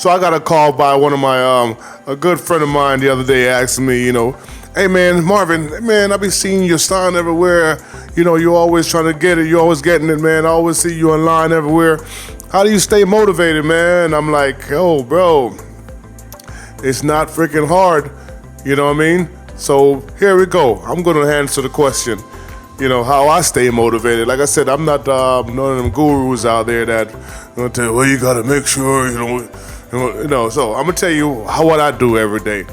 So I got a call by one of my a good friend of mine the other day asking me, hey man, Marvin, man, I be seeing your sign everywhere. You always trying to get it. You always getting it, man. I always see you online everywhere. How do you stay motivated, man? I'm like, oh, bro, it's not freaking hard. You know what I mean? So here we go. I'm gonna answer the question. How I stay motivated. Like I said, I'm not none of them gurus out there that gonna tell you, well, you gotta make sure So I'm gonna tell you what I do every day.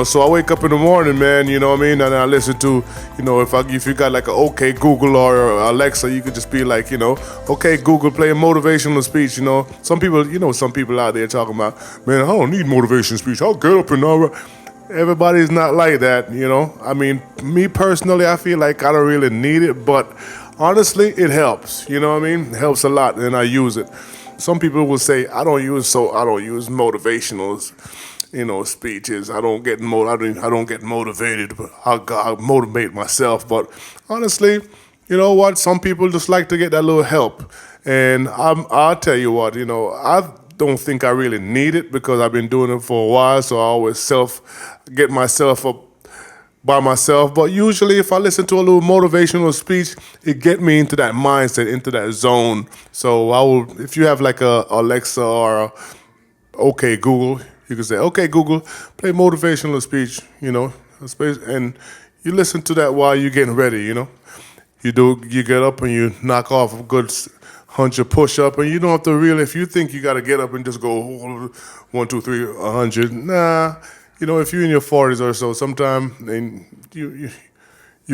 So I wake up in the morning, man. You know what I mean, and I listen to, if you got like a OK Google or Alexa, you could just be like, OK Google, play a motivational speech. Some people out there talking about, man, I don't need motivational speech. I'll get up and all. Everybody's not like that, I mean, me personally, I feel like I don't really need it, but honestly, it helps. You know what I mean? It helps a lot, and I use it. Some people will say I don't use motivational, speeches. I don't get motivated. But I motivate myself. But honestly, you know what? Some people just like to get that little help, and I'll tell you what. I don't think I really need it because I've been doing it for a while, so I always get myself up by myself. But usually if I listen to a little motivational speech, it get me into that mindset, into that zone. So if you have like a Alexa or a OK Google, you can say, OK Google, play motivational speech, and you listen to that while you're getting ready, You get up and you knock off a good 100 push-up, and you don't have to really, if you think you got to get up and just go 1, 2, 3, 100, nah. If you're in your 40s or so, sometime and you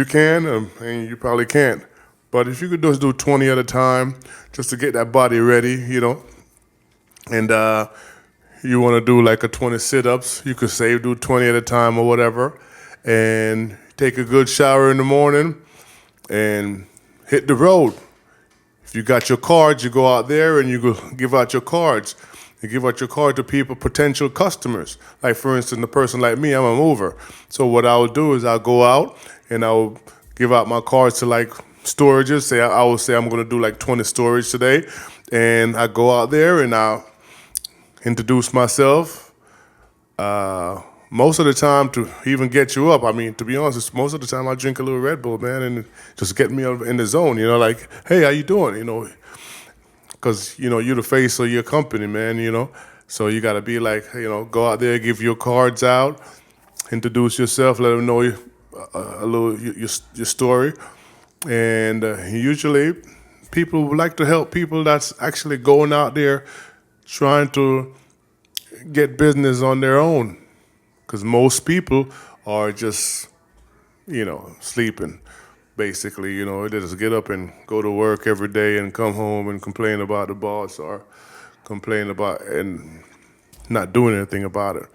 can, and you probably can't. But if you could just do 20 at a time, just to get that body ready, and you want to do like a 20 sit-ups, you could say do 20 at a time or whatever, and take a good shower in the morning, and hit the road. If you got your cards, you go out there and you go give out your cards. You give out your card to people, potential customers. Like, for instance, a person like me, I'm a mover. So what I'll do is I'll go out and I'll give out my cards to like storages. I will say I'm going to do like 20 storage today. And I go out there and I'll introduce myself. Most of the time, to even get you up, I mean, to be honest, most of the time I drink a little Red Bull, man, and just get me in the zone, like, hey, how you doing, because, you're the face of your company, man, so you got to be like, go out there, give your cards out, introduce yourself, let them know a little your story, and usually people would like to help people that's actually going out there trying to get business on their own. Because most people are just, sleeping, basically. They just get up and go to work every day and come home and complain about the boss or complain about and not doing anything about it.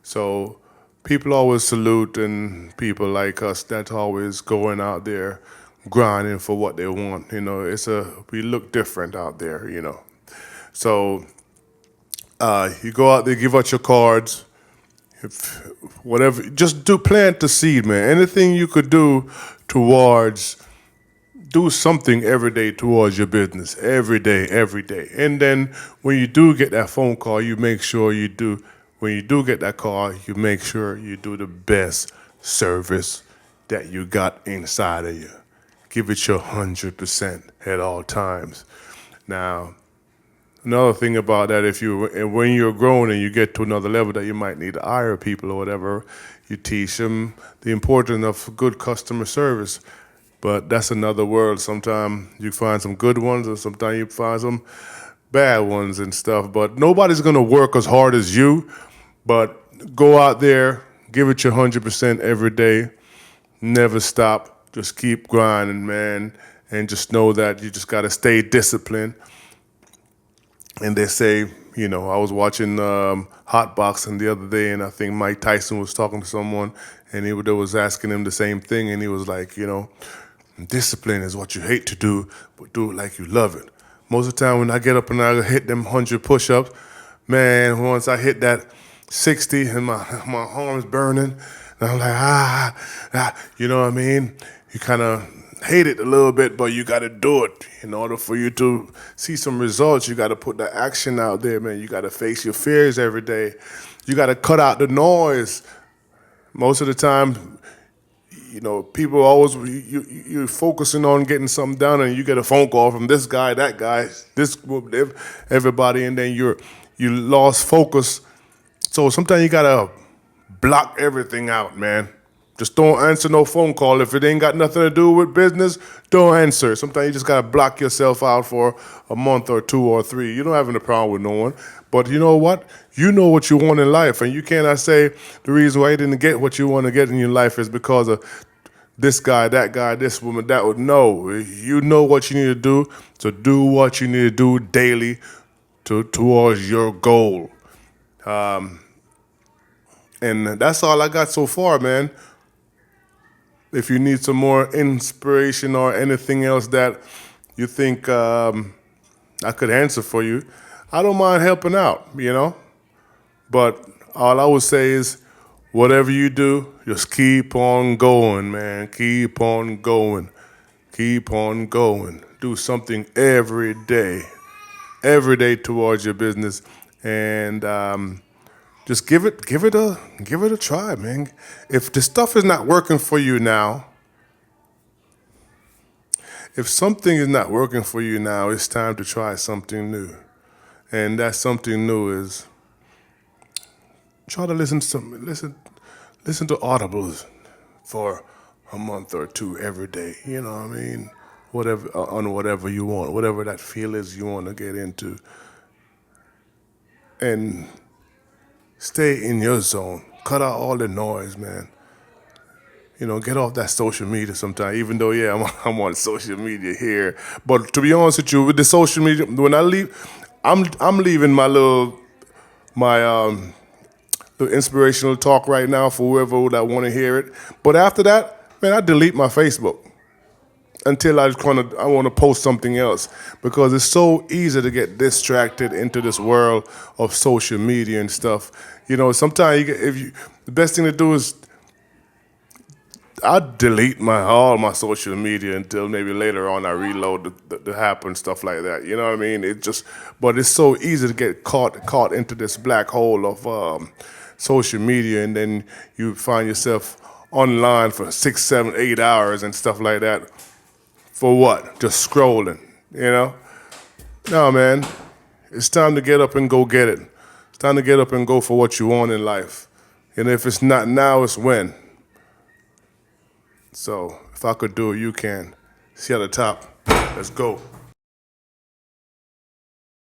So people always salute, and people like us that's always going out there grinding for what they want. We look different out there, So you go out there, give out your cards. Whatever, just plant the seed, man. Anything you could do do something every day towards your business, every day. And then when you do get that phone call, you make sure when you do get that call, you make sure you do the best service that you got inside of you. Give it your 100% at all times. Now, another thing about that, when you're grown and you get to another level that you might need to hire people or whatever, you teach them the importance of good customer service. But that's another world. Sometimes you find some good ones, and sometimes you find some bad ones and stuff. But nobody's gonna work as hard as you. But go out there, give it your 100% every day. Never stop. Just keep grinding, man, and just know that you just gotta stay disciplined. And they say, I was watching Hot Boxing the other day, and I think Mike Tyson was talking to someone, and they was asking him the same thing, and he was like, discipline is what you hate to do, but do it like you love it. Most of the time when I get up and I hit them 100 push-ups, man, once I hit that 60 and my arm's burning, and I'm like, you know what I mean? you kind of hate it a little bit, but you got to do it. In order for you to see some results, you got to put the action out there, man. You got to face your fears every day. You got to cut out the noise. Most of the time, people always you're focusing on getting something done, and you get a phone call from this guy, that guy, this everybody, and then you lost focus. So sometimes you gotta block everything out, man. Just don't answer no phone call. If it ain't got nothing to do with business, don't answer. Sometimes you just gotta block yourself out for a month or 2 or 3. You don't have any problem with no one. But you know what? You know what you want in life, and you cannot say the reason why you didn't get what you want to get in your life is because of this guy, that guy, this woman, that would. No, you know what you need to do. So do what you need to do daily towards your goal. And that's all I got so far, man. If you need some more inspiration or anything else that you think I could answer for you, I don't mind helping out, But all I would say is, whatever you do, just keep on going, man. Keep on going. Keep on going. Do something every day towards your business, and just give it a try, man. If the stuff is not working for you now, if something is not working for you now, it's time to try something new, and that something new is try to listen to audibles for a month or 2 every day. You know what I mean? Whatever on whatever you want, whatever that feel is you want to get into, and stay in your zone. Cut out all the noise, man. Get off that social media sometime. Even though, yeah, I'm on social media here, but to be honest with you, with the social media, when I leave, I'm leaving my the inspirational talk right now for whoever that want to hear it. But after that, man, I delete my Facebook until I want to post something else, because it's so easy to get distracted into this world of social media and stuff. Sometimes the best thing to do is I delete all my social media until maybe later on I reload the app and stuff like that. You know what I mean? But it's so easy to get caught into this black hole of social media, and then you find yourself online for 6, 7, 8 hours and stuff like that. For what? Just scrolling, No, man. It's time to get up and go get it. It's time to get up and go for what you want in life. And if it's not now, it's when. So if I could do it, you can. See at the top. Let's go.